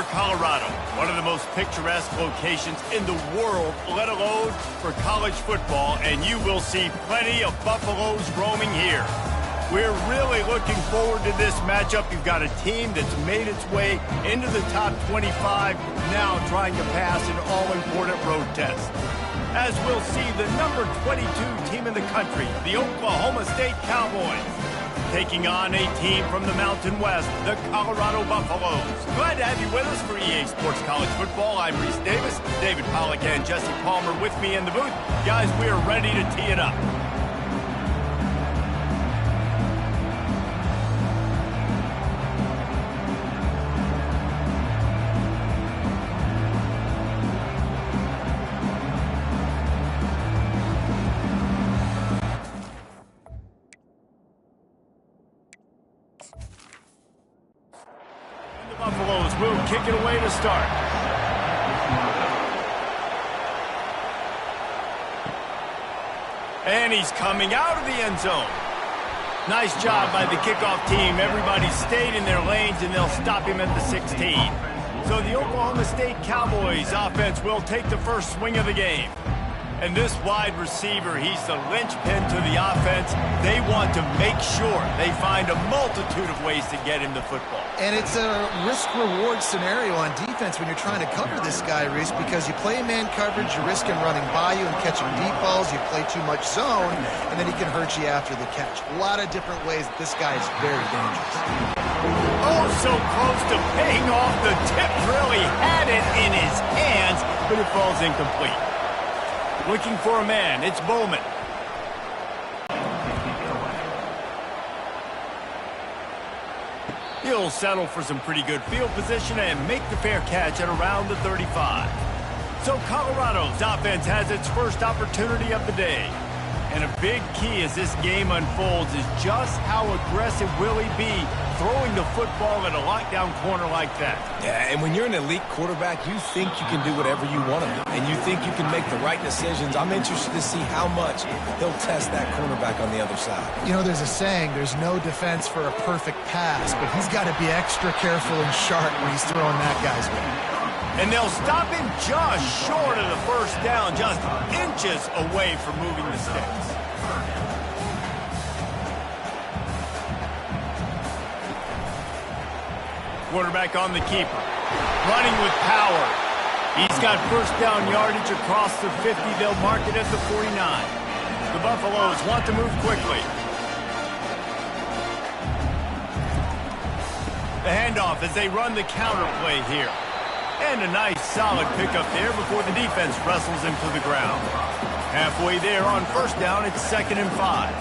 Denver, Colorado, one of the most picturesque locations in the world, let alone for college football, and you will see plenty of Buffaloes roaming here. We're really looking forward to this matchup. You've got a team that's made its way into the top 25, now trying to pass an all-important road test. As we'll see, the number 22 team in the country, the Oklahoma State Cowboys, taking on a team from the Mountain West, the Colorado Buffaloes. Glad to have you with us for EA Sports College Football. I'm Reese Davis, David Pollack and Jesse Palmer with me in the booth. Guys, we are ready to tee it up. Buffaloes will kick it away to start. And he's coming out of the end zone. Nice job by the kickoff team. Everybody stayed in their lanes, and they'll stop him at the 16. So the Oklahoma State Cowboys offense will take the first swing of the game. And this wide receiver, he's the linchpin to the offense. They want to make sure they find a multitude of ways to get him the football. And it's a risk-reward scenario on defense when you're trying to cover this guy, Reese, because you play man coverage, you risk him running by you and catching deep balls. You play too much zone, and then he can hurt you after the catch. A lot of different ways that this guy is very dangerous. Oh, so close to paying off. The tip really had it in his hands, but it falls incomplete. Looking for a man, it's Bowman. He'll settle for some pretty good field position and make the fair catch at around the 35. So Colorado's offense has its first opportunity of the day. And a big key as this game unfolds is just how aggressive will he be throwing the football at a lockdown corner like that. Yeah, and when you're an elite quarterback, you think you can do whatever you want to do, and you think you can make the right decisions. I'm interested to see how much he'll test that cornerback on the other side. You know, there's a saying, there's no defense for a perfect pass, but he's got to be extra careful and sharp when he's throwing that guy's way. And they'll stop him just short of the first down, just inches away from moving the sticks. Quarterback on the keeper, running with power. He's got first down yardage across the 50. They'll mark it at the 49. The Buffaloes want to move quickly. The handoff as they run the counter play here. And a nice solid pickup there before the defense wrestles him to the ground. Halfway there on first down, it's 2nd and 5.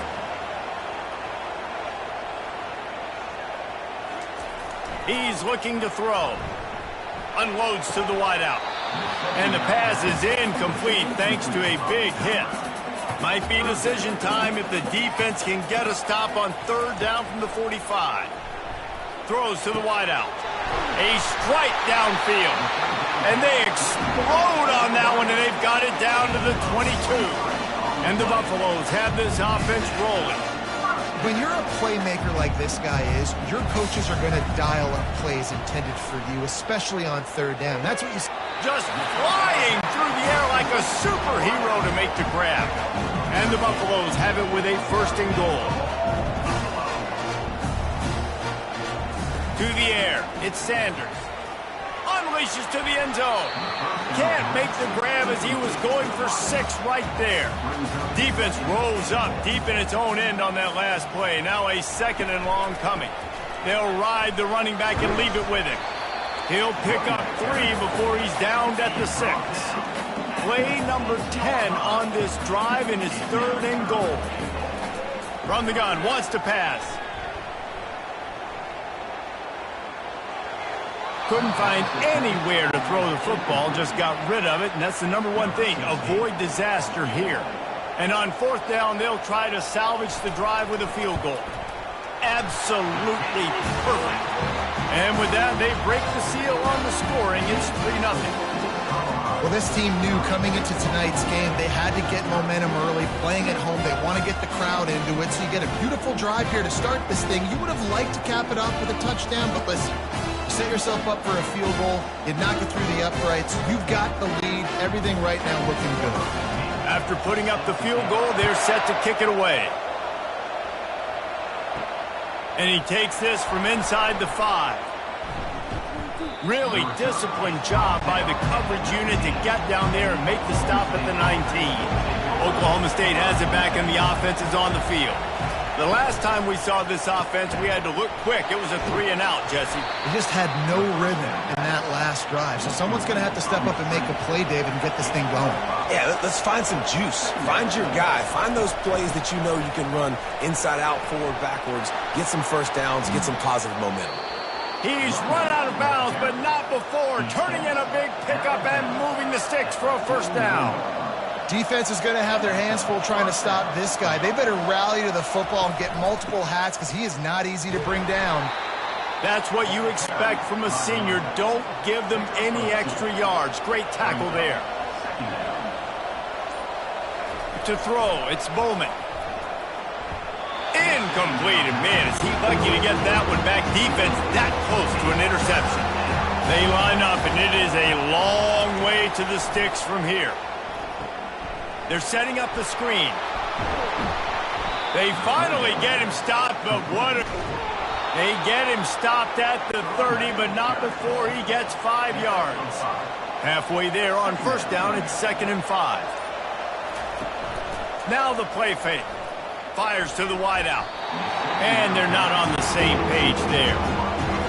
He's looking to throw. Unloads to the wideout. And the pass is incomplete thanks to a big hit. Might be decision time if the defense can get a stop on 3rd down from the 45. Throws to the wideout. A strike downfield. And they explode on that one, and they've got it down to the 22. And the Buffaloes have this offense rolling. When you're a playmaker like this guy is, your coaches are going to dial up plays intended for you, especially on 3rd down. That's what you see. Just flying through the air like a superhero to make the grab. And the Buffaloes have it with a 1st and goal. To the air, it's Sanders. Unleashes to the end zone. Can't make the grab as he was going for 6 right there. Defense rolls up deep in its own end on that last play. Now a 2nd and long coming. They'll ride the running back and leave it with him. He'll pick up 3 before he's downed at the 6. Play number 10 on this drive, and it's 3rd and goal. From the gun, wants to pass. Couldn't find anywhere to throw the football, just got rid of it, and that's the number one thing. Avoid disaster here. And on 4th down, they'll try to salvage the drive with a field goal. Absolutely perfect. And with that, they break the seal on the scoring. It's 3-0. Well, this team knew coming into tonight's game they had to get momentum early, playing at home. They want to get the crowd into it, so you get a beautiful drive here to start this thing. You would have liked to cap it off with a touchdown, but listen, set yourself up for a field goal. You knock it through the uprights. You've got the lead. Everything right now looking good. After putting up the field goal, they're set to kick it away. And he takes this from inside the 5. Really disciplined job by the coverage unit to get down there and make the stop at the 19. Oklahoma State has it back and the offense is on the field. The last time we saw this offense, we had to look quick. It was a 3-and-out, Jesse. They just had no rhythm in that last drive. So someone's going to have to step up and make a play, David, and get this thing going. Yeah, let's find some juice. Find your guy. Find those plays that you know you can run inside out, forward, backwards. Get some first downs. Get some positive momentum. He's run out of bounds, but not before. Turning in a big pickup and moving the sticks for a first down. Defense is going to have their hands full trying to stop this guy. They better rally to the football and get multiple hats because he is not easy to bring down. That's what you expect from a senior. Don't give them any extra yards. Great tackle there. To throw, it's Bowman. Incomplete. And man, is he lucky to get that one back. Defense that close to an interception. They line up, and it is a long way to the sticks from here. They're setting up the screen. They finally get him stopped, but they get him stopped at the 30, but not before he gets 5 yards. Halfway there on first down, it's 2nd and 5. Now the play fake. Fires to the wideout. And they're not on the same page there.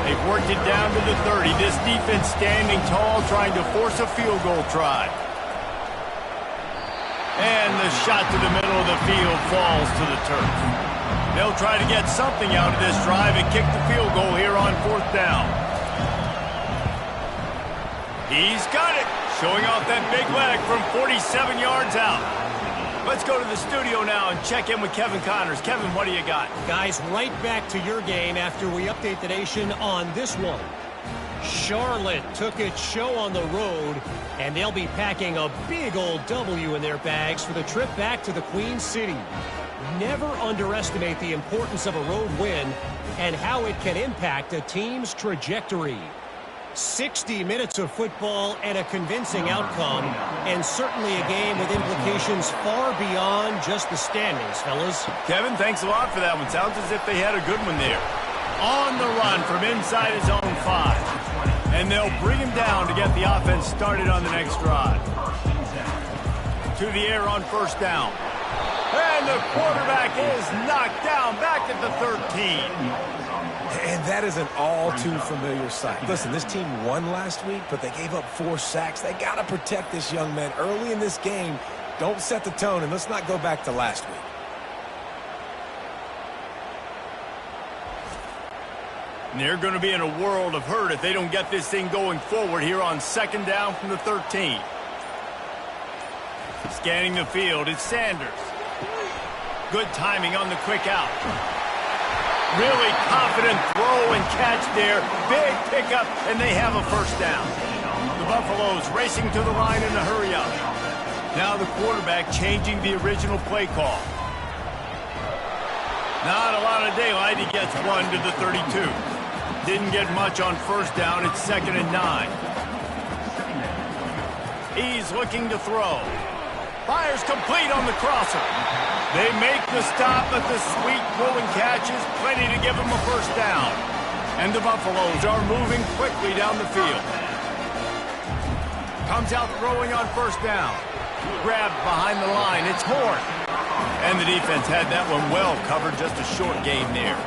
They've worked it down to the 30. This defense standing tall, trying to force a field goal try. And the shot to the middle of the field falls to the turf. They'll try to get something out of this drive and kick the field goal here on 4th down. He's got it, showing off that big leg from 47 yards out. Let's go to the studio now and check in with Kevin Connors. Kevin, what do you got? Guys, right back to your game after we update the nation on this one. Charlotte took its show on the road, and they'll be packing a big old W in their bags for the trip back to the Queen City. Never underestimate the importance of a road win and how it can impact a team's trajectory. 60 minutes of football and a convincing outcome, and certainly a game with implications far beyond just the standings, fellas. Kevin, thanks a lot for that one. Sounds as if they had a good one there. On the run from inside his own 5. And they'll bring him down to get the offense started on the next drive. To the air on first down. And the quarterback is knocked down back at the 13. And that is an all-too-familiar sight. Listen, this team won last week, but they gave up 4 sacks. They got to protect this young man early in this game. Don't set the tone, and let's not go back to last week. And they're going to be in a world of hurt if they don't get this thing going forward here on 2nd down from the 13. Scanning the field, it's Sanders. Good timing on the quick out. Really confident throw and catch there. Big pickup, and they have a first down. The Buffaloes racing to the line in a hurry up. Now the quarterback changing the original play call. Not a lot of daylight. He gets 1 to the 32. Didn't get much on first down. It's 2nd and 9. He's looking to throw. Fires complete on the crosser. They make the stop, but the sweet throwing catch is plenty to give them a first down. And the Buffaloes are moving quickly down the field. Comes out throwing on first down. Grabbed behind the line. It's Horn. And the defense had that one well covered. Just a short game there.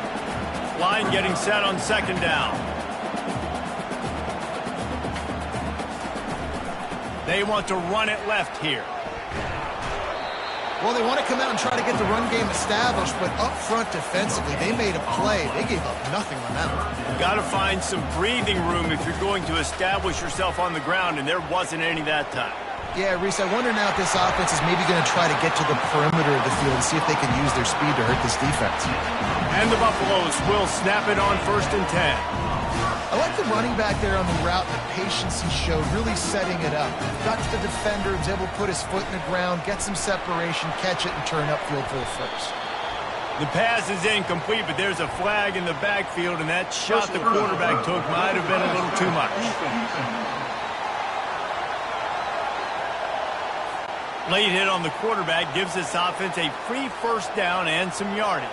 Line getting set on 2nd down. They want to run it left here. Well, they want to come out and try to get the run game established, but up front defensively, they made a play. They gave up nothing on that one. You've got to find some breathing room if you're going to establish yourself on the ground, and there wasn't any that time. Yeah, Reese, I wonder now if this offense is maybe going to try to get to the perimeter of the field and see if they can use their speed to hurt this defense. And the Buffaloes will snap it on 1st and 10. I like the running back there on the route, the patience he showed, really setting it up. Got to the defender, was able to put his foot in the ground, get some separation, catch it, and turn upfield for the first. The pass is incomplete, but there's a flag in the backfield, and that shot the quarterback took might have been a little too much. Late hit on the quarterback gives this offense a free first down and some yardage.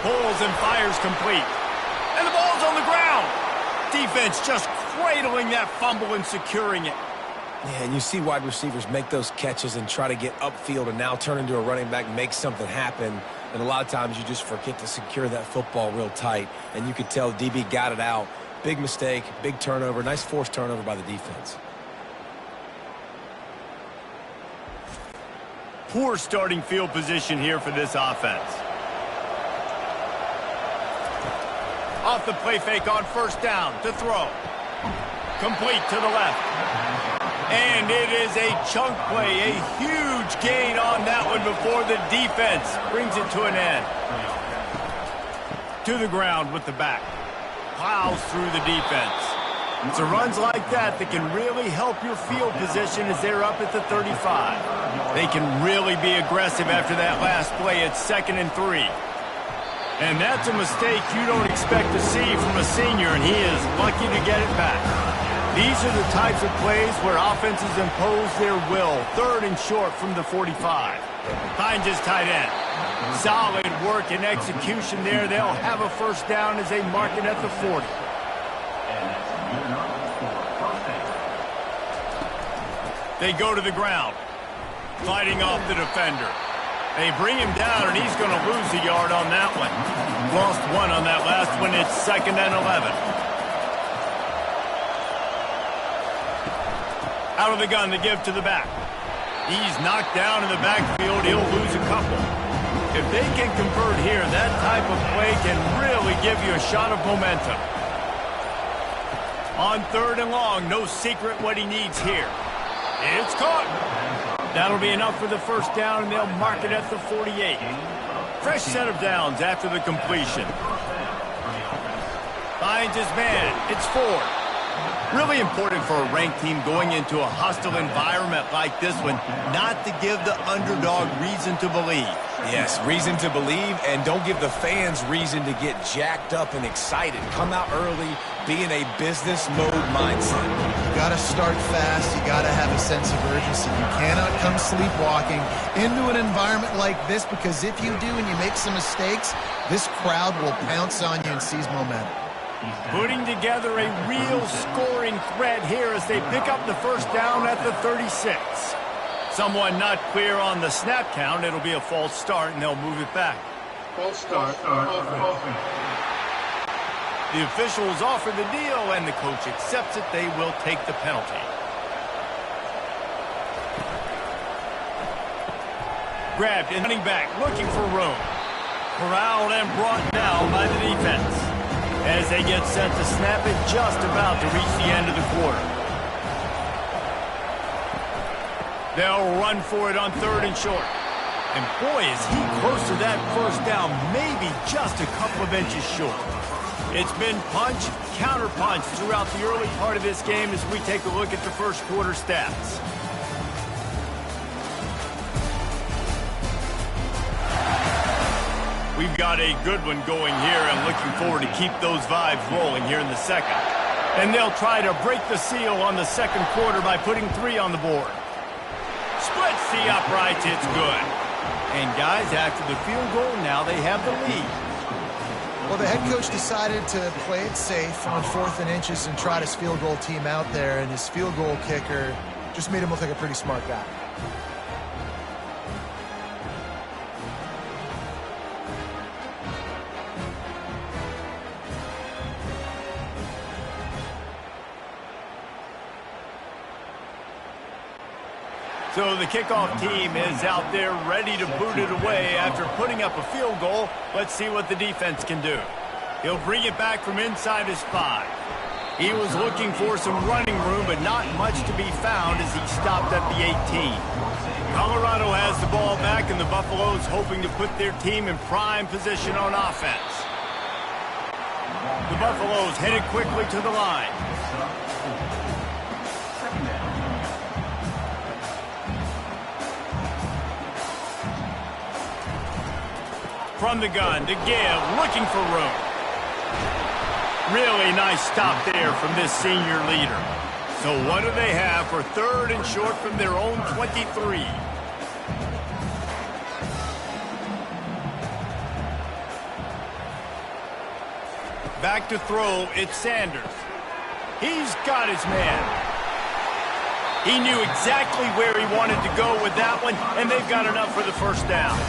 Pulls and fires complete. And the ball's on the ground. Defense just cradling that fumble and securing it. Yeah, and you see wide receivers make those catches and try to get upfield and now turn into a running back, make something happen. And a lot of times you just forget to secure that football real tight. And you could tell DB got it out. Big mistake, big turnover, nice forced turnover by the defense. Poor starting field position here for this offense. Off the play fake on first down to throw. Complete to the left. And it is a chunk play, a huge gain on that one before the defense brings it to an end. To the ground with the back. Plows through the defense. It's runs like that that can really help your field position as they're up at the 35. They can really be aggressive after that last play at 2nd and 3. And that's a mistake you don't expect to see from a senior, and he is lucky to get it back. These are the types of plays where offenses impose their will. 3rd and short from the 45. Finds his tight end. Solid work and execution there. They'll have a first down as they mark it at the 40. They go to the ground. Fighting off the defender. They bring him down, and he's going to lose a yard on that one. Lost 1 on that last one. It's 2nd and 11. Out of the gun to give to the back. He's knocked down in the backfield. He'll lose a couple. If they can convert here, that type of play can really give you a shot of momentum. On 3rd and long, no secret what he needs here. It's caught. That'll be enough for the first down, and they'll mark it at the 48. Fresh set of downs after the completion. Finds his man. It's 4. Really important for a ranked team going into a hostile environment like this one, not to give the underdog reason to believe. Yes, reason to believe, and don't give the fans reason to get jacked up and excited. Come out early, be in a business mode mindset. You got to start fast. You got to have a sense of urgency. You cannot come sleepwalking into an environment like this, because if you do and you make some mistakes, this crowd will pounce on you and seize momentum. Putting together a real scoring threat here as they pick up the first down at the 36. Someone not clear on the snap count. It'll be a false start, and they'll move it back. False start. Offense. The officials offer the deal, and the coach accepts it. They will take the penalty. Grabbed and running back, looking for room. Corralled and brought down by the defense as they get set to snap it, just about to reach the end of the quarter. They'll run for it on 3rd and short. And boy, is he close to that first down, maybe just a couple of inches short. It's been punch, counter punch throughout the early part of this game as we take a look at the first quarter stats. We've got a good one going here, and looking forward to keep those vibes rolling here in the second. And they'll try to break the seal on the second quarter by putting 3 on the board. Splits the uprights, it's good. And guys, after the field goal, now they have the lead. Well, the head coach decided to play it safe on 4th and inches and trot his field goal team out there, and his field goal kicker just made him look like a pretty smart guy. So the kickoff team is out there ready to boot it away after putting up a field goal. Let's see what the defense can do. He'll bring it back from inside his 5. He was looking for some running room, but not much to be found as he stopped at the 18. Colorado has the ball back, and the Buffaloes hoping to put their team in prime position on offense. The Buffaloes headed quickly to the line. From the gun to give, looking for room. Really nice stop there from this senior leader. So what do they have for 3rd and short from their own 23? Back to throw, it's Sanders. He's got his man. He knew exactly where he wanted to go with that one, and they've got enough for the first down.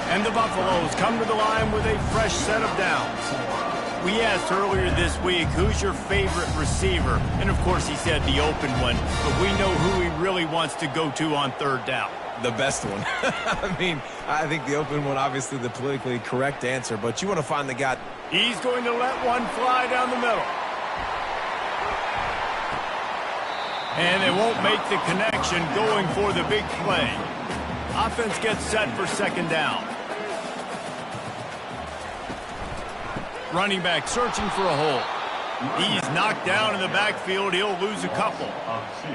And the Buffaloes come to the line with a fresh set of downs. We asked earlier this week, who's your favorite receiver? And, of course, he said the open one, but we know who he really wants to go to on 3rd down. The best one. I mean, I think the open one, obviously the politically correct answer, but you want to find the guy. He's going to let one fly down the middle. And they won't make the connection going for the big play. Offense gets set for 2nd down. Running back searching for a hole. He's knocked down in the backfield. He'll lose a couple.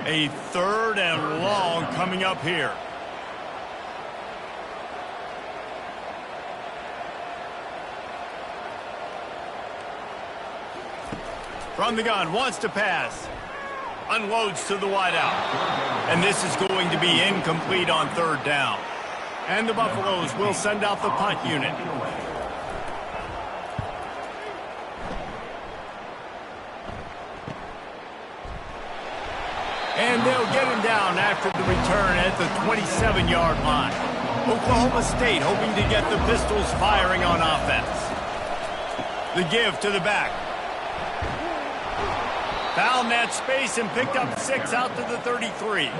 A 3rd and long coming up here. From the gun, wants to pass. Unloads to the wideout. And this is going to be incomplete on 3rd down. And the Buffaloes will send out the punt unit. And they'll get him down after the return at the 27-yard line. Oklahoma State hoping to get the Pistols firing on offense. The give to the back. Found that space and picked up 6 out to the 33.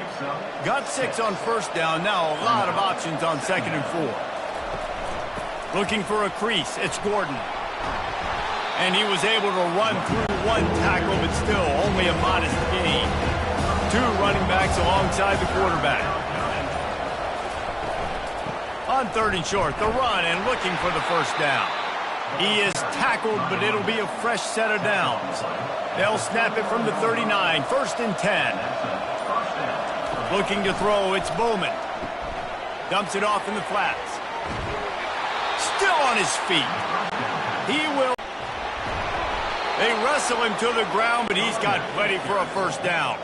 Got 6 on 1st down. Now a lot of options on 2nd and 4. Looking for a crease. It's Gordon. And he was able to run through 1 tackle, but still only a modest gain. 2 running backs alongside the quarterback. On 3rd and short, the run and looking for the 1st down. He is tackled, but it'll be a fresh set of downs. They'll snap it from the 39, 1st and 10. Looking to throw, it's Bowman. Dumps it off in the flats. Still on his feet. He will. They wrestle him to the ground, but he's got plenty for a 1st down.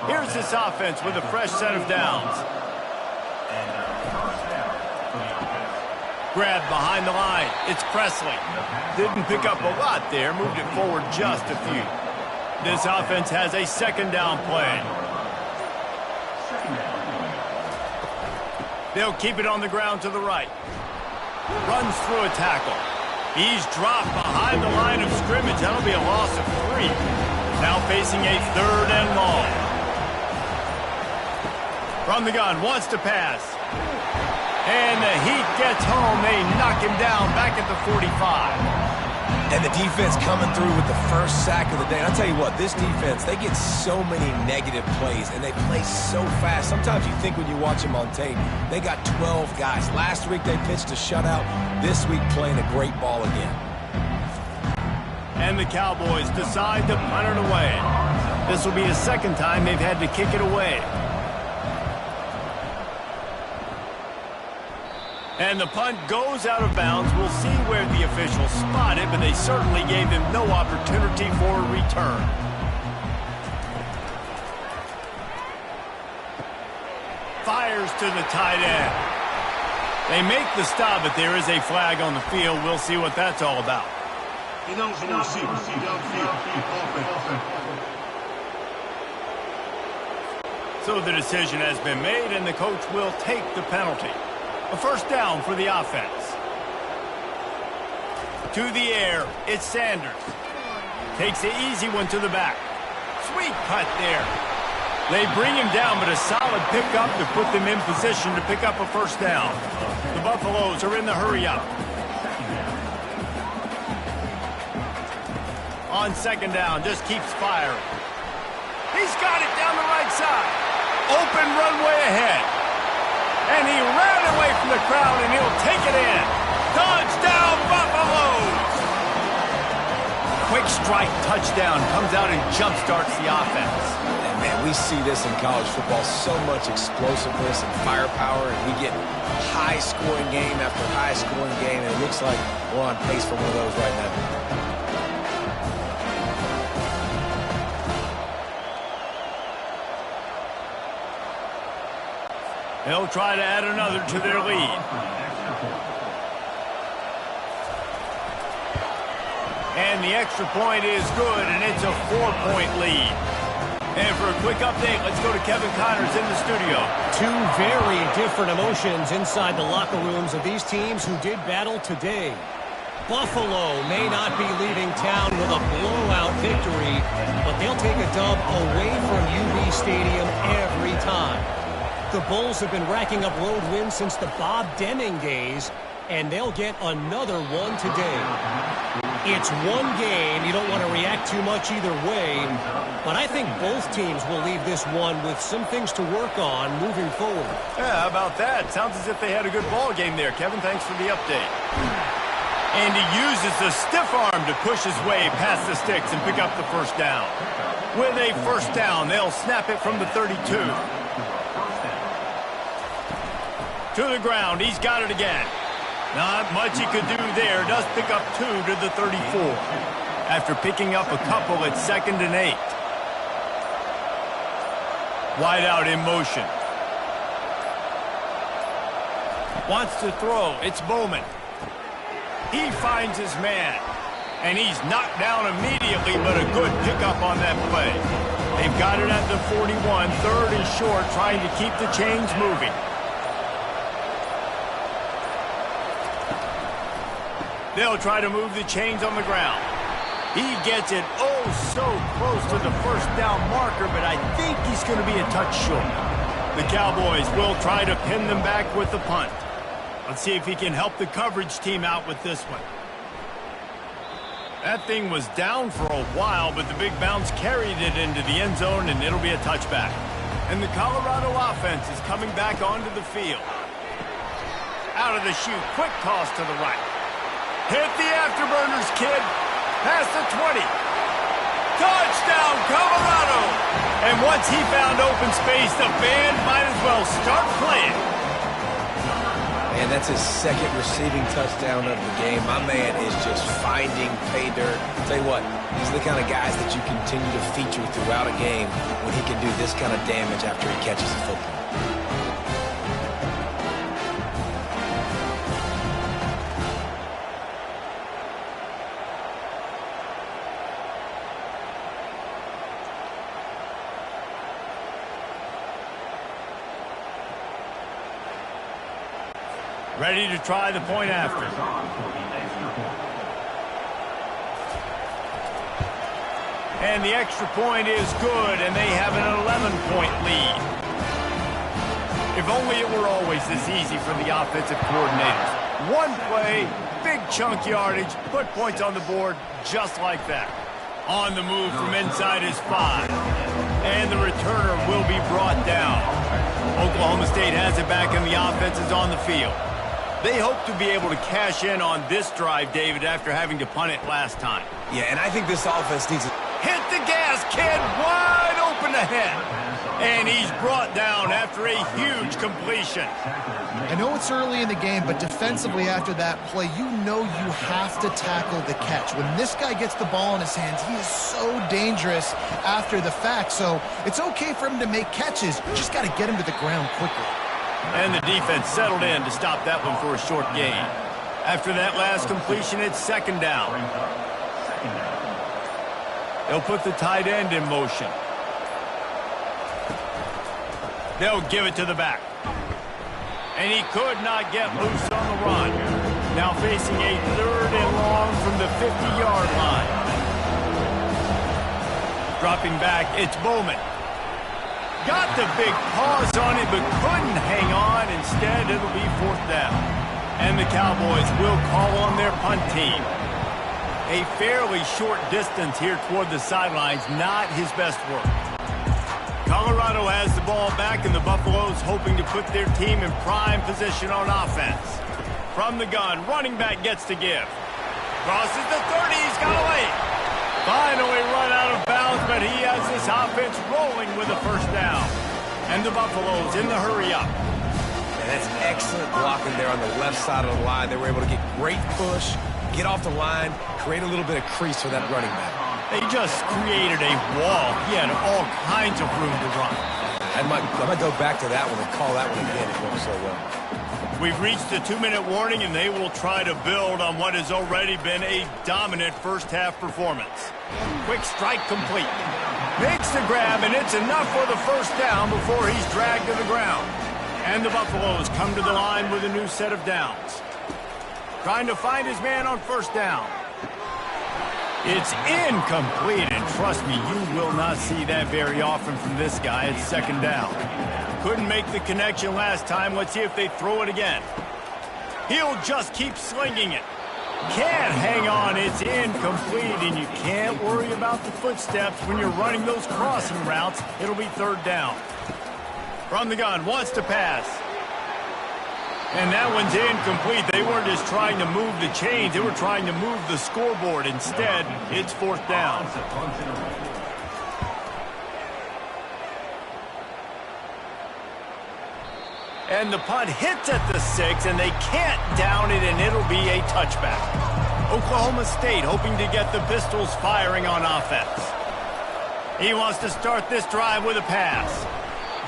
Here's this offense with a fresh set of downs. Grab behind the line. It's Presley. Didn't pick up a lot there. Moved it forward just a few. This offense has a 2nd down play. They'll keep it on the ground to the right. Runs through a tackle. He's dropped behind the line of scrimmage. That'll be a loss of 3. Now facing a 3rd and long. From the gun, wants to pass. And the heat gets home. They knock him down back at the 45. And the defense coming through with the 1st sack of the day. And I'll tell you what, this defense, they get so many negative plays, and they play so fast. Sometimes you think when you watch them on tape, they got 12 guys. Last week they pitched a shutout. This week playing a great ball again. And the Cowboys decide to punt it away. This will be the 2nd time they've had to kick it away. And the punt goes out of bounds. We'll see where the officials spot it, but they certainly gave them no opportunity for a return. Fires to the tight end. They make the stop, but there is a flag on the field. We'll see what that's all about. So the decision has been made, and the coach will take the penalty. A 1st down for the offense. To the air, it's Sanders. Takes the easy one to the back. Sweet cut there. They bring him down, but a solid pickup to put them in position to pick up a 1st down. The Buffaloes are in the hurry-up. On 2nd down, just keeps firing. He's got it down the right side. Open runway ahead. And he ran away from the crowd, and he'll take it in. Touchdown, Buffaloes! quick strike touchdown comes out and jump-starts the offense. And, man, we see this in college football, so much explosiveness and firepower, and we get high-scoring game after high-scoring game, and it looks like we're on pace for one of those right now. They'll try to add another to their lead. And the extra point is good, and it's a 4-point lead. And for a quick update, let's go to Kevin Connors in the studio. Two very different emotions inside the locker rooms of these teams who did battle today. Buffalo may not be leaving town with a blowout victory, but they'll take a dub away from UB Stadium every time. The Bulls have been racking up road wins since the Bob Deming days, and they'll get another one today. It's one game. You don't want to react too much either way, but I think both teams will leave this one with some things to work on moving forward. Yeah, how about that? Sounds as if they had a good ball game there. Kevin, thanks for the update. And he uses the stiff arm to push his way past the sticks and pick up the first down. With a first down, they'll snap it from the 32. To the ground, he's got it again. Not much he could do there. Does pick up 2 to the 34. After picking up a couple at 2nd and 8. Wide out in motion. Wants to throw. It's Bowman. He finds his man. And he's knocked down immediately, but a good pickup on that play. They've got it at the 41. 3rd and short, trying to keep the chains moving. They'll try to move the chains on the ground. He gets it oh so close to the first down marker, but I think he's going to be a touch short. The Cowboys will try to pin them back with the punt. Let's see if he can help the coverage team out with this one. That thing was down for a while, but the big bounce carried it into the end zone, and it'll be a touchback. And the Colorado offense is coming back onto the field. Out of the chute, quick toss to the right. Hit the afterburners, kid. Past the 20. Touchdown, Colorado! And once he found open space, the band might as well start playing. And that's his 2nd receiving touchdown of the game. My man is just finding pay dirt. Tell you what, these are the kind of guys that you continue to feature throughout a game when he can do this kind of damage after he catches the football. Ready to try the point after. And the extra point is good, and they have an 11-point lead. If only it were always this easy for the offensive coordinators. One play, big chunk yardage, put points on the board just like that. On the move from inside his 5. And the returner will be brought down. Oklahoma State has it back, and the offense is on the field. They hope to be able to cash in on this drive, David, after having to punt it last time. Yeah, and I think this offense needs to hit the gas, kid, wide open ahead. And he's brought down after a huge completion. I know it's early in the game, but defensively after that play, you know you have to tackle the catch. When this guy gets the ball in his hands, he is so dangerous after the fact. So it's okay for him to make catches. You just got to get him to the ground quickly. And the defense settled in to stop that one for a short gain. After that last completion, it's 2nd down. They'll put the tight end in motion. They'll give it to the back. And he could not get loose on the run. Now facing a 3rd and long from the 50-yard line. Dropping back, it's Bowman. Got the big paws on it, but couldn't hang on. Instead, it'll be 4th down. And the Cowboys will call on their punt team. A fairly short distance here toward the sidelines, not his best work. Colorado has the ball back, and the Buffaloes hoping to put their team in prime position on offense. From the gun, running back gets to give. Crosses the 30, he's got a lane. Finally run out of bounds, but he has this offense rolling with a first down. And the Buffaloes in the hurry up. And that's excellent blocking there on the left side of the line. They were able to get great push, get off the line, create a little bit of crease for that running back. They just created a wall. He had all kinds of room to run. I might go back to that one and call that one again. It went so well. We've reached the 2-minute warning, and they will try to build on what has already been a dominant first-half performance. Quick strike complete. Makes the grab, and it's enough for the first down before he's dragged to the ground. And the Buffaloes come to the line with a new set of downs. Trying to find his man on first down. It's incomplete, and trust me, you will not see that very often from this guy at second down. Couldn't make the connection last time. Let's see if they throw it again. He'll just keep slinging it. Can't hang on. It's incomplete, and you can't worry about the footsteps when you're running those crossing routes. It'll be third down. From the gun, wants to pass. And that one's incomplete. They weren't just trying to move the chains. They were trying to move the scoreboard. Instead, it's fourth down. And the punt hits at the 6, and they can't down it, and it'll be a touchback. Oklahoma State hoping to get the Pistols firing on offense. He wants to start this drive with a pass.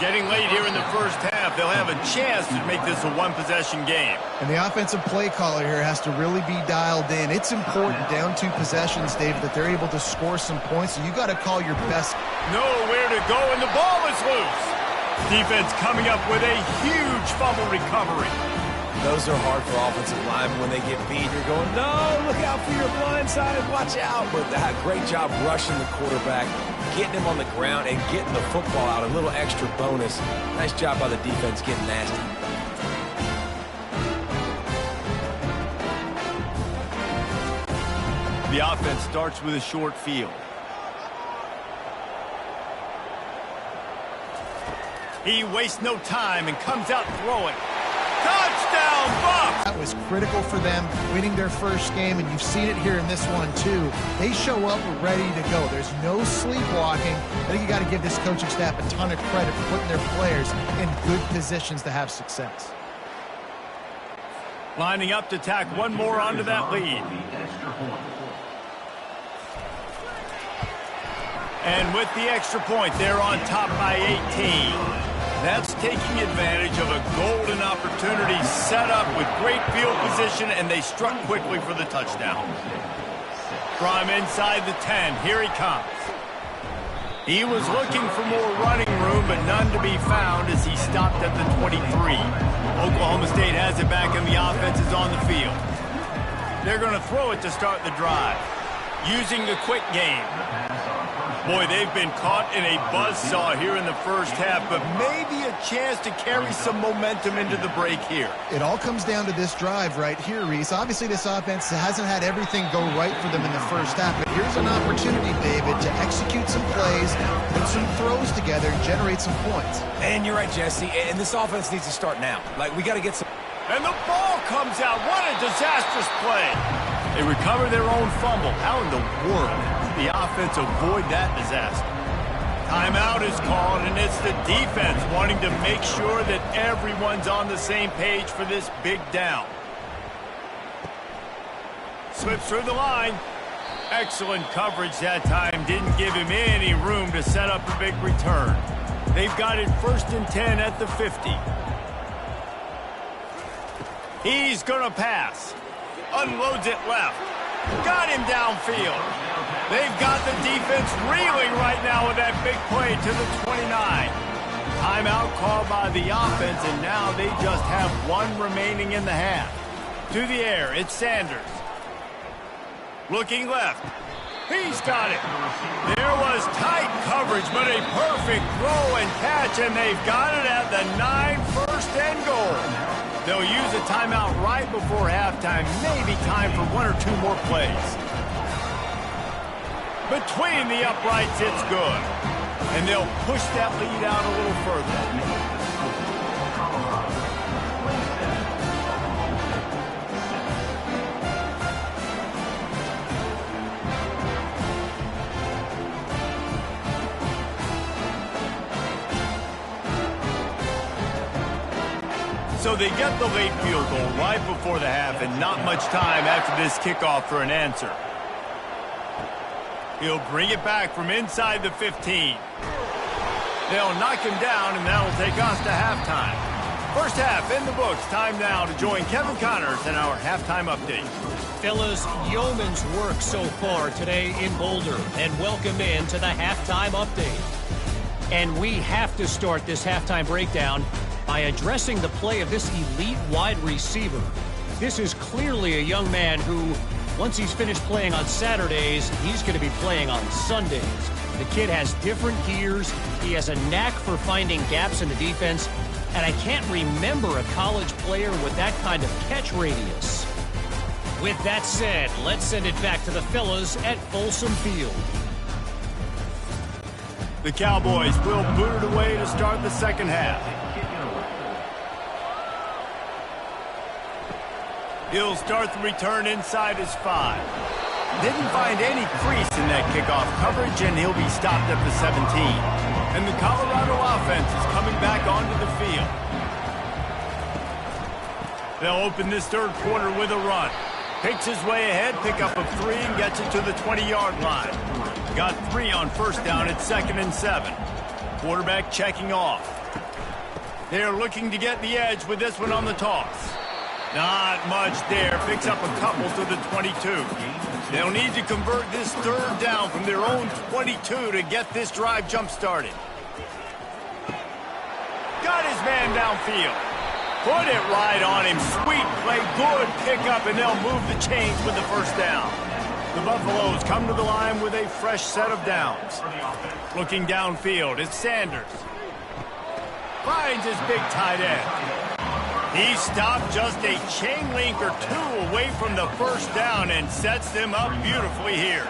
Getting late here in the first half, they'll have a chance to make this a one-possession game. And the offensive play caller here has to really be dialed in. It's important down 2 possessions, Dave, that they're able to score some points. So you got to call your best. Nowhere to go, and the ball is loose. Defense coming up with a huge fumble recovery. Those are hard for offensive linemen when they get beat. You're going, no, look out for your blind side, watch out. But that great job rushing the quarterback, getting him on the ground, and getting the football out. A little extra bonus. Nice job by the defense getting nasty. The offense starts with a short field. He wastes no time and comes out throwing. Touchdown, Bucs! That was critical for them, winning their first game, and you've seen it here in this one, too. They show up ready to go. There's no sleepwalking. I think you got to give this coaching staff a ton of credit for putting their players in good positions to have success. Lining up to tack one more onto that lead. And with the extra point, they're on top by 18. That's taking advantage of a golden opportunity set up with great field position, and they struck quickly for the touchdown. From inside the 10, here he comes. He was looking for more running room, but none to be found as he stopped at the 23. Oklahoma State has it back, and the offense is on the field. They're going to throw it to start the drive, using the quick game. Boy, they've been caught in a buzzsaw here in the first half, but maybe a chance to carry some momentum into the break here. It all comes down to this drive right here, Reese. Obviously, this offense hasn't had everything go right for them in the first half, but here's an opportunity, David, to execute some plays, put some throws together, and generate some points. And you're right, Jesse, and this offense needs to start now. Like, we got to get some... And the ball comes out. What a disastrous play. They recover their own fumble. How in the world did the offense avoid that disaster? Timeout is called, and it's the defense wanting to make sure that everyone's on the same page for this big down. Slips through the line. Excellent coverage that time. Didn't give him any room to set up a big return. They've got it 1st and 10 at the 50. He's going to pass. Unloads it left. Got him downfield. They've got the defense reeling right now with that big play to the 29. Timeout called by the offense, and now they just have one remaining in the half. To the air, it's Sanders. Looking left. He's got it. There was tight coverage, but a perfect throw and catch, and they've got it at the 9, 1st and goal. They'll use a timeout right before halftime, maybe time for 1 or 2 more plays. Between the uprights, it's good. And they'll push that lead out a little further. So they get the late field goal right before the half and not much time after this kickoff for an answer. He'll bring it back from inside the 15. They'll knock him down, and that'll take us to halftime. First half in the books. Time now to join Kevin Connors in our halftime update. Fellas, yeoman's work so far today in Boulder, and welcome in to the halftime update. And we have to start this halftime breakdown by addressing the play of this elite wide receiver. This is clearly a young man who, once he's finished playing on Saturdays, he's going to be playing on Sundays. The kid has different gears. He has a knack for finding gaps in the defense. And I can't remember a college player with that kind of catch radius. With that said, let's send it back to the fellas at Folsom Field. The Cowboys will boot it away to start the second half. He'll start the return inside his 5. Didn't find any crease in that kickoff coverage, and he'll be stopped at the 17. And the Colorado offense is coming back onto the field. They'll open this third quarter with a run. Picks his way ahead, pick up of 3, and gets it to the 20-yard line. Got 3 on first down at 2nd and 7. Quarterback checking off. They're looking to get the edge with this one on the toss. Not much there. Picks up a couple to the 22. They'll need to convert this third down from their own 22 to get this drive jump-started. Got his man downfield. Put it right on him. Sweet play. Good pickup, and they'll move the chains with the first down. The Buffaloes come to the line with a fresh set of downs. Looking downfield, it's Sanders. Finds his big tight end. He stopped just a chain link or 2 away from the first down and sets them up beautifully here.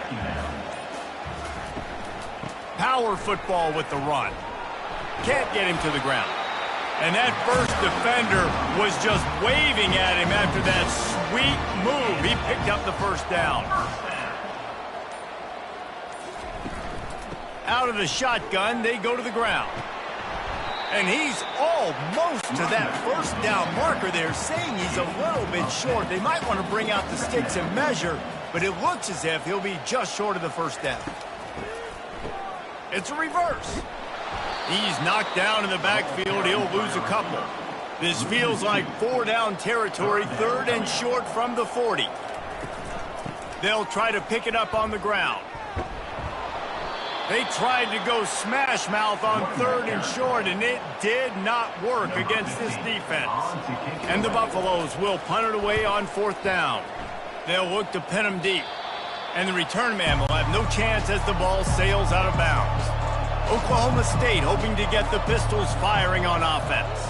Power football with the run. Can't get him to the ground. And that first defender was just waving at him after that sweet move. He picked up the first down. Out of the shotgun, they go to the ground. And he's almost to that first down marker there, saying he's a little bit short. They might want to bring out the sticks and measure, but it looks as if he'll be just short of the first down. It's a reverse. He's knocked down in the backfield. He'll lose a couple. This feels like 4-down territory, 3rd and short from the 40. They'll try to pick it up on the ground. They tried to go smash mouth on 3rd and short, and it did not work against this defense. And the Buffaloes will punt it away on 4th down. They'll look to pin him deep. And the return man will have no chance as the ball sails out of bounds. Oklahoma State hoping to get the Pistols firing on offense.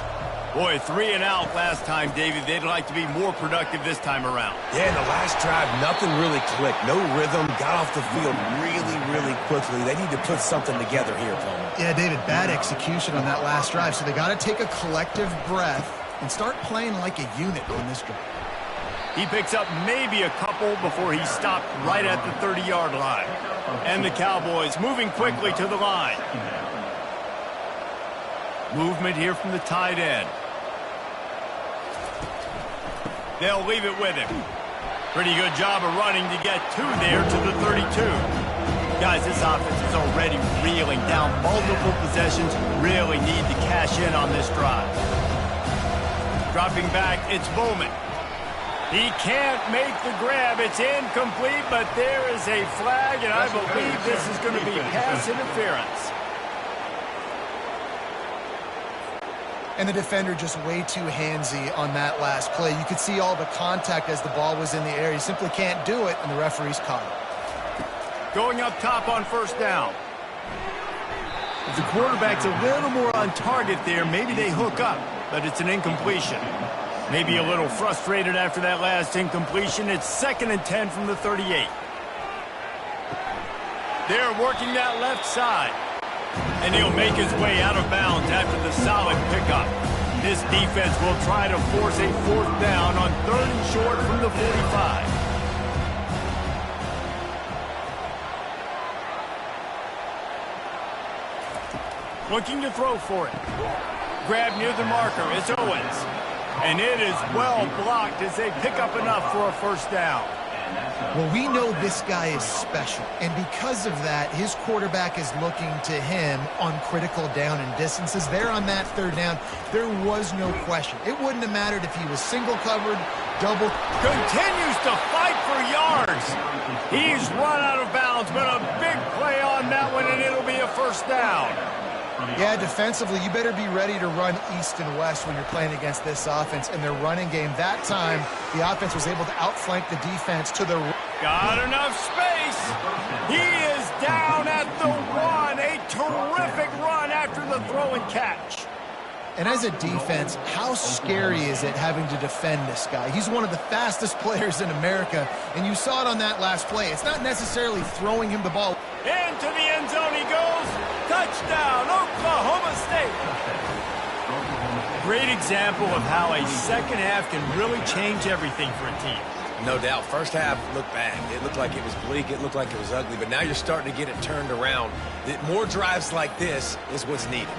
Boy, 3 and out last time, David. They'd like to be more productive this time around. Yeah, in the last drive, nothing really clicked. No rhythm. Got off the field really quickly. They need to put something together here, Coleman. Yeah, David, bad execution on that last drive. So they got to take a collective breath and start playing like a unit on this drive. He picks up maybe a couple before he stopped right at the 30-yard line. And the Cowboys moving quickly to the line. Movement here from the tight end. They'll leave it with him. Pretty good job of running to get 2 there to the 32. Guys, this offense is already reeling down multiple possessions. Really need to cash in on this drive. Dropping back, it's Bowman. He can't make the grab. It's incomplete, but there is a flag, and I believe this is going to be pass interference. And the defender just way too handsy on that last play. You could see all the contact as the ball was in the air. You simply can't do it, and the referee's caught it. Going up top on first down. If the quarterback's a little more on target there, maybe they hook up, but it's an incompletion. Maybe a little frustrated after that last incompletion. It's 2nd and 10 from the 38. They're working that left side. And he'll make his way out of bounds after the solid pickup. This defense will try to force a 4th down on 3rd and short from the 45. Looking to throw for it. Grab near the marker. It's Owens. And it is well blocked as they pick up enough for a first down. Well, we know this guy is special, and because of that, his quarterback is looking to him on critical down and distances. There on that third down, there was no question. It wouldn't have mattered if he was single covered, double. Continues to fight for yards. He's run out of bounds, but a big play on that one, and it'll be a first down. Yeah, defensively, you better be ready to run east and west when you're playing against this offense and their running game. That time, the offense was able to outflank the defense to the... Got enough space. He is down at the 1. A terrific run after the throw and catch. And as a defense, how scary is it having to defend this guy? He's one of the fastest players in America, and you saw it on that last play. It's not necessarily throwing him the ball. Into the end zone he goes. Touchdown, Oklahoma State. Great example of how a second half can really change everything for a team. No doubt. First half looked bad. It looked like it was bleak. It looked like it was ugly. But now you're starting to get it turned around. More drives like this is what's needed.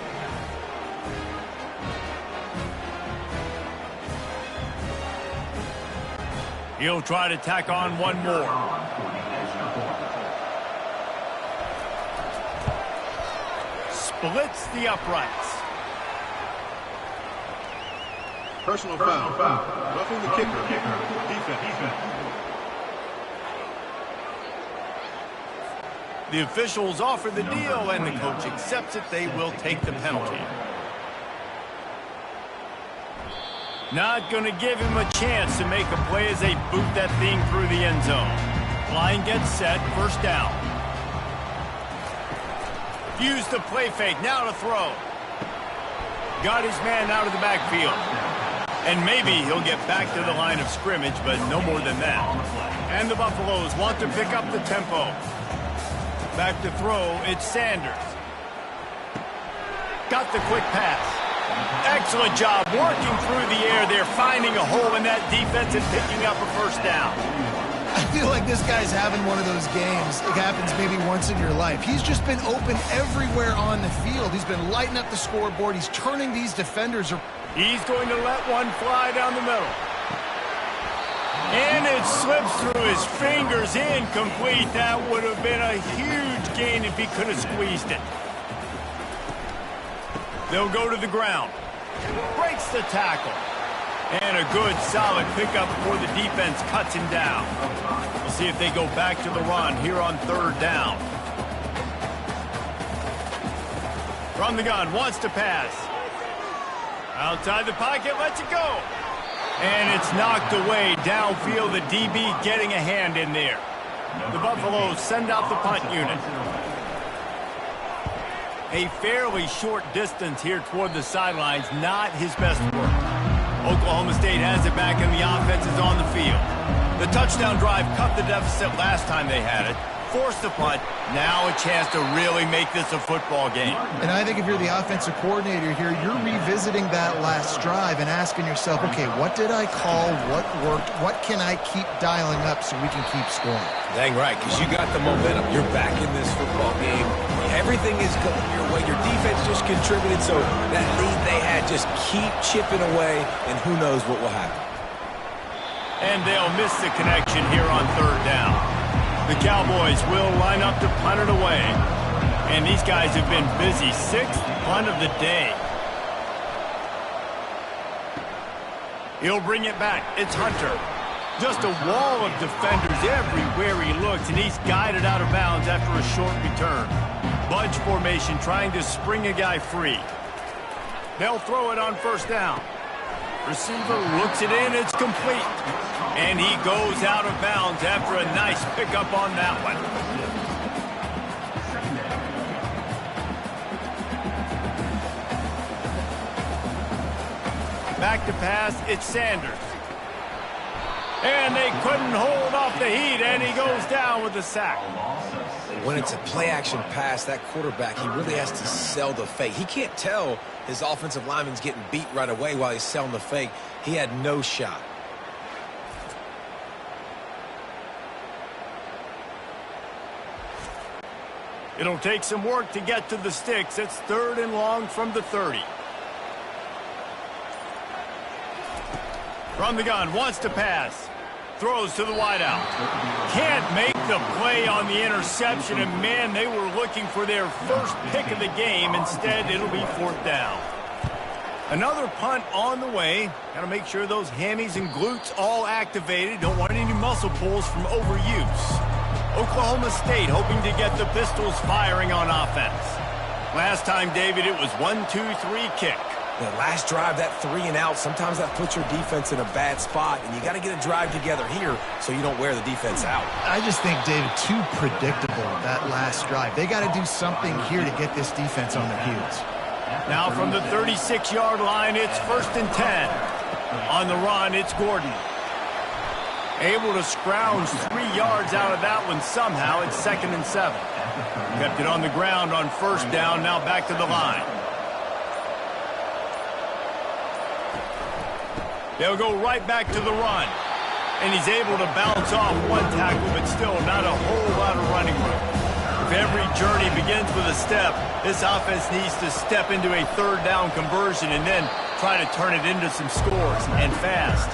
He'll try to tack on one more. Splits the uprights. Personal foul. Roughing the kicker. Defense. The officials offer the deal, and the coach accepts it. They will take the penalty. Not going to give him a chance to make a play as they boot that thing through the end zone. Line gets set, first down. Use the play fake, now to throw. Got his man out of the backfield. And maybe he'll get back to the line of scrimmage, but no more than that. And the Buffaloes want to pick up the tempo. Back to throw, it's Sanders. Got the quick pass. Excellent job working through the air there, finding a hole in that defense and picking up a first down. I feel like this guy's having one of those games. It happens maybe once in your life. He's just been open everywhere on the field. He's been lighting up the scoreboard. He's turning these defenders. He's going to let one fly down the middle. And it slips through his fingers, incomplete. That would have been a huge gain if he could have squeezed it. They'll go to the ground. Breaks the tackle. And a good, solid pickup before the defense cuts him down. We'll see if they go back to the run here on third down. From the gun, wants to pass. Outside the pocket, lets it go. And it's knocked away downfield. The DB getting a hand in there. The Buffaloes send out the punt unit. A fairly short distance here toward the sidelines, not his best work. Oklahoma State has it back and the offense is on the field. The touchdown drive cut the deficit last time they had it. Forced the punt. Now a chance to really make this a football game. And I think if you're the offensive coordinator here, you're revisiting that last drive and asking yourself, okay, what did I call? What worked? What can I keep dialing up so we can keep scoring? Dang right, because you got the momentum. You're back in this football game. Everything is going your way. Your defense just contributed, so that lead they had, just keep chipping away, and who knows what will happen. And they'll miss the connection here on third down. The Cowboys will line up to punt it away. And these guys have been busy. Sixth punt of the day. He'll bring it back. It's Hunter. Just a wall of defenders everywhere he looks, and he's guided out of bounds after a short return. Bunch formation trying to spring a guy free. They'll throw it on first down. Receiver looks it in, it's complete. And he goes out of bounds after a nice pickup on that one. Back to pass, it's Sanders. And they couldn't hold off the heat, and he goes down with the sack. When it's a play-action pass, that quarterback, he really has to sell the fake. He can't tell his offensive lineman's getting beat right away while he's selling the fake. He had no shot. It'll take some work to get to the sticks. It's third and long from the 30. From the gun, wants to pass. Throws to the wideout. Can't make the play on the interception, and man, they were looking for their first pick of the game. Instead, it'll be 4th down. Another punt on the way. Got to make sure those hammies and glutes all activated. Don't want any muscle pulls from overuse. Oklahoma State hoping to get the Pistols firing on offense. Last time, David, it was 1-2-3 kick. The last drive, that 3 and out, sometimes that puts your defense in a bad spot, and you got to get a drive together here so you don't wear the defense out. I just think, David, too predictable that last drive. They got to do something here to get this defense on their heels. Now from the 36-yard line, it's 1st and 10. On the run, it's Gordon. Able to scrounge 3 yards out of that one somehow. It's 2nd and 7. Kept it on the ground on 1st down, now back to the line. They'll go right back to the run. And he's able to bounce off one tackle, but still not a whole lot of running room. If every journey begins with a step, this offense needs to step into a 3rd down conversion and then try to turn it into some scores, and fast.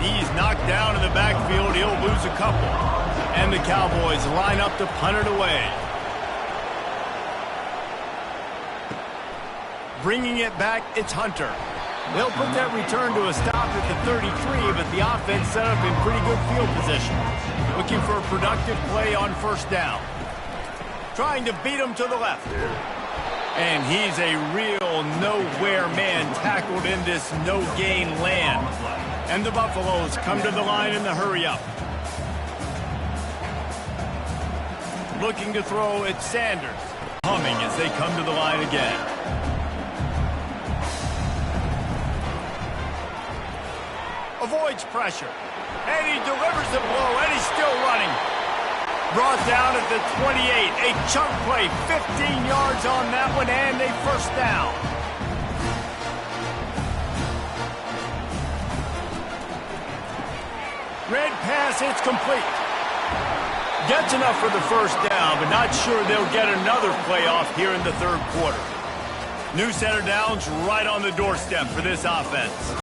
He's knocked down in the backfield. He'll lose a couple. And the Cowboys line up to punt it away. Bringing it back, it's Hunter. They'll put that return to a stop at the 33, but the offense set up in pretty good field position. Looking for a productive play on 1st down. Trying to beat him to the left. And he's a real nowhere man tackled in this no-gain land. And the Buffaloes come to the line in the hurry-up. Looking to throw at Sanders. Humming as they come to the line again. Avoids pressure. And he delivers the blow, and he's still running. Brought down at the 28. A chunk play, 15 yards on that one, and a 1st down. Red pass, it's complete. Gets enough for the 1st down, but not sure they'll get another playoff here in the 3rd quarter. New center downs right on the doorstep for this offense.